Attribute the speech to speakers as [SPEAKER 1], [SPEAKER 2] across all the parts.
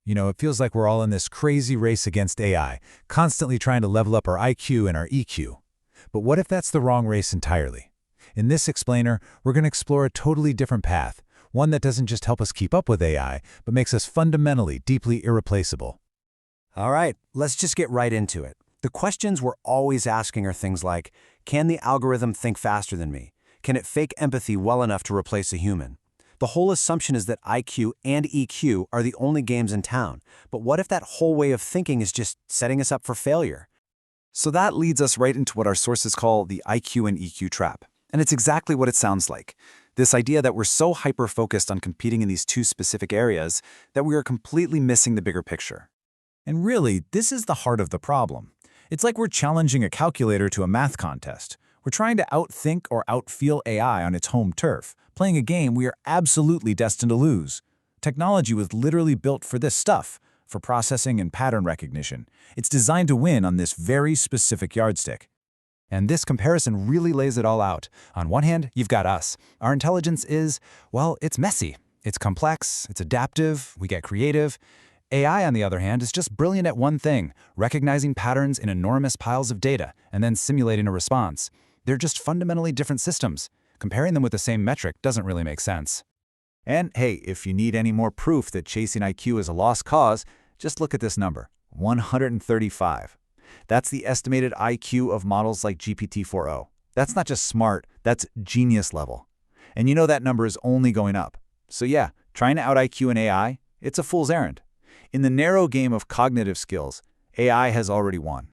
[SPEAKER 1] It feels like we're all in this crazy race against AI, constantly trying to level up our IQ and our EQ. But what if that's the wrong race entirely? In this explainer, we're going to explore a totally different path, one that doesn't just help us keep up with AI, but makes us fundamentally, deeply irreplaceable.
[SPEAKER 2] All right, let's just get right into it. The questions we're always asking are things like, can the algorithm think faster than me? Can it fake empathy well enough to replace a human? The whole assumption is that IQ and EQ are the only games in town. But what if that whole way of thinking is just setting us up for failure?
[SPEAKER 3] So that leads us right into what our sources call the IQ and EQ trap. And it's exactly what it sounds like. This idea that we're so hyper-focused on competing in these two specific areas that we are completely missing the bigger picture.
[SPEAKER 1] And really, this is the heart of the problem. It's like we're challenging a calculator to a math contest. We're trying to outthink or outfeel AI on its home turf, playing a game we are absolutely destined to lose. Technology was literally built for this stuff, for processing and pattern recognition. It's designed to win on this very specific yardstick. And this comparison really lays it all out. On one hand, you've got us. Our intelligence is, well, it's messy. It's complex, it's adaptive, we get creative. AI, on the other hand, is just brilliant at one thing, recognizing patterns in enormous piles of data and then simulating a response. They're just fundamentally different systems. Comparing them with the same metric doesn't really make sense. And hey, if you need any more proof that chasing IQ is a lost cause, just look at this number, 135. That's the estimated IQ of models like GPT-4o. That's not just smart, that's genius level. And you know that number is only going up. So yeah, trying to out-IQ an AI, it's a fool's errand. In the narrow game of cognitive skills, AI has already won.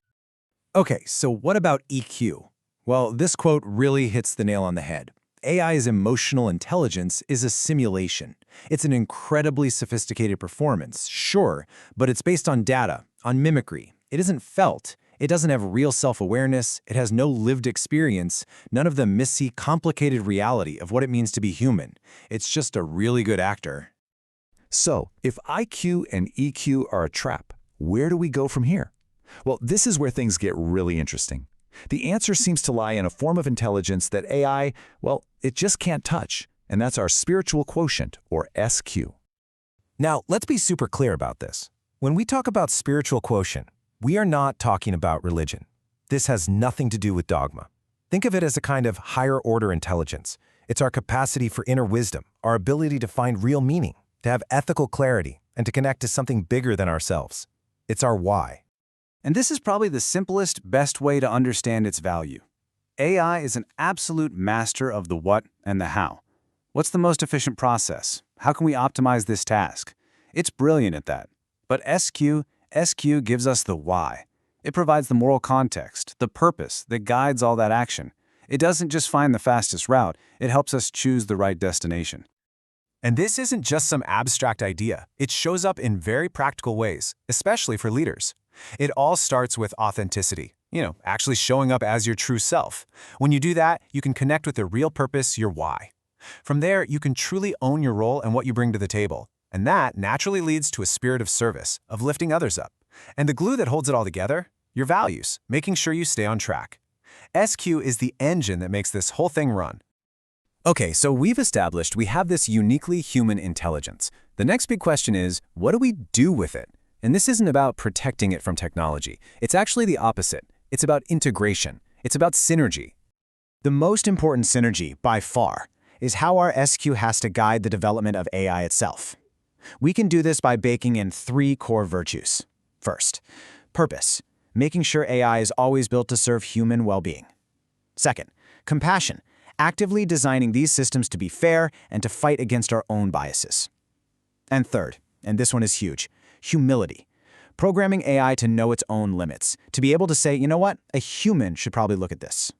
[SPEAKER 2] Okay, so what about EQ? Well, this quote really hits the nail on the head. AI's emotional intelligence is a simulation. It's an incredibly sophisticated performance, sure, but it's based on data, on mimicry. It isn't felt. It doesn't have real self-awareness. It has no lived experience, none of the messy, complicated reality of what it means to be human. It's just a really good actor.
[SPEAKER 3] So, if IQ and EQ are a trap, where do we go from here? Well, this is where things get really interesting. The answer seems to lie in a form of intelligence that AI, well, it just can't touch, and that's our spiritual quotient, or SQ.
[SPEAKER 2] Now, let's be super clear about this. When we talk about spiritual quotient, we are not talking about religion. This has nothing to do with dogma. Think of it as a kind of higher-order intelligence. It's our capacity for inner wisdom, our ability to find real meaning, to have ethical clarity, and to connect to something bigger than ourselves. It's our why. And this is probably the simplest, best way to understand its value. AI is an absolute master of the what and the how. What's the most efficient process? How can we optimize this task? It's brilliant at that. But SQ gives us the why. It provides the moral context, the purpose that guides all that action. It doesn't just find the fastest route, it helps us choose the right destination. And this isn't just some abstract idea. It shows up in very practical ways, especially for leaders. It all starts with authenticity, actually showing up as your true self. When you do that, you can connect with the real purpose, your why. From there, you can truly own your role and what you bring to the table. And that naturally leads to a spirit of service, of lifting others up. And the glue that holds it all together? Your values, making sure you stay on track. SQ is the engine that makes this whole thing run. Okay, so we've established we have this uniquely human intelligence. The next big question is, what do we do with it? And this isn't about protecting it from technology. It's actually the opposite. It's about integration. It's about synergy. The most important synergy, by far, is how our SQ has to guide the development of AI itself. We can do this by baking in 3 core virtues. First, purpose, making sure AI is always built to serve human well-being. Second, compassion, actively designing these systems to be fair and to fight against our own biases. And third, and this one is huge, humility, programming AI to know its own limits, to be able to say, you know what, a human should probably look at this.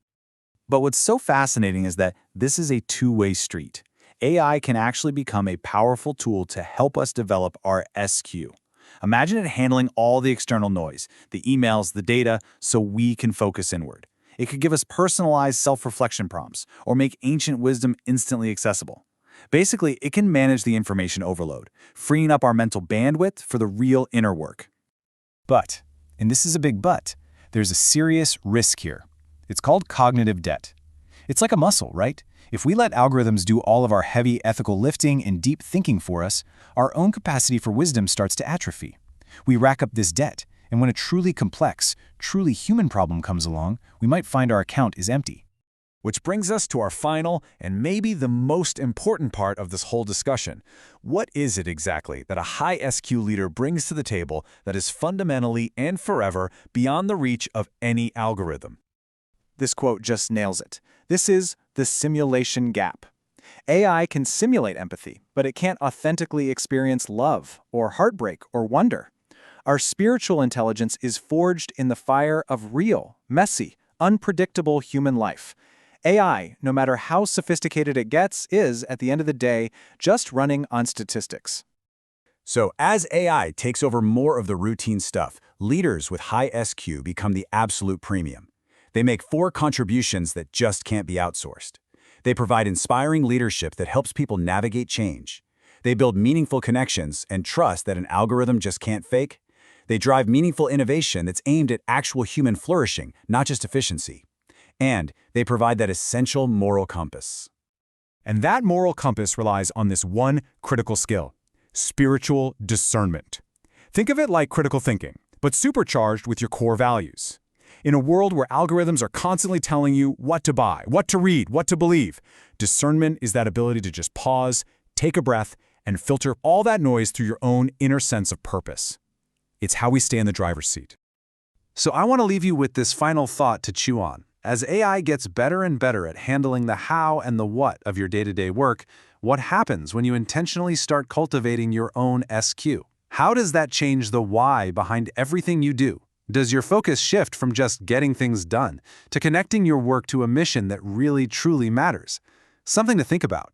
[SPEAKER 2] But what's so fascinating is that this is a two-way street. AI can actually become a powerful tool to help us develop our SQ. Imagine it handling all the external noise, the emails, the data, so we can focus inward. It could give us personalized self-reflection prompts or make ancient wisdom instantly accessible. Basically, it can manage the information overload, freeing up our mental bandwidth for the real inner work. But, and this is a big but, there's a serious risk here. It's called cognitive debt. It's like a muscle, right?
[SPEAKER 1] If we let algorithms do all of our heavy ethical lifting and deep thinking for us, our own capacity for wisdom starts to atrophy. We rack up this debt, and when a truly complex, truly human problem comes along, we might find our account is empty.
[SPEAKER 3] Which brings us to our final and maybe the most important part of this whole discussion. What is it exactly that a high SQ leader brings to the table that is fundamentally and forever beyond the reach of any algorithm?
[SPEAKER 1] This quote just nails it. This is the simulation gap. AI can simulate empathy, but it can't authentically experience love or heartbreak or wonder. Our spiritual intelligence is forged in the fire of real, messy, unpredictable human life. AI, no matter how sophisticated it gets, is, at the end of the day, just running on statistics.
[SPEAKER 3] So as AI takes over more of the routine stuff, leaders with high SQ become the absolute premium. They make 4 contributions that just can't be outsourced. They provide inspiring leadership that helps people navigate change. They build meaningful connections and trust that an algorithm just can't fake. They drive meaningful innovation that's aimed at actual human flourishing, not just efficiency. And they provide that essential moral compass.
[SPEAKER 4] And that moral compass relies on this one critical skill: spiritual discernment. Think of it like critical thinking, but supercharged with your core values. In a world where algorithms are constantly telling you what to buy, what to read, what to believe, discernment is that ability to just pause, take a breath, and filter all that noise through your own inner sense of purpose. It's how we stay in the driver's seat.
[SPEAKER 2] So I want to leave you with this final thought to chew on. As AI gets better and better at handling the how and the what of your day-to-day work, what happens when you intentionally start cultivating your own SQ? How does that change the why behind everything you do? Does your focus shift from just getting things done to connecting your work to a mission that really, truly matters? Something to think about.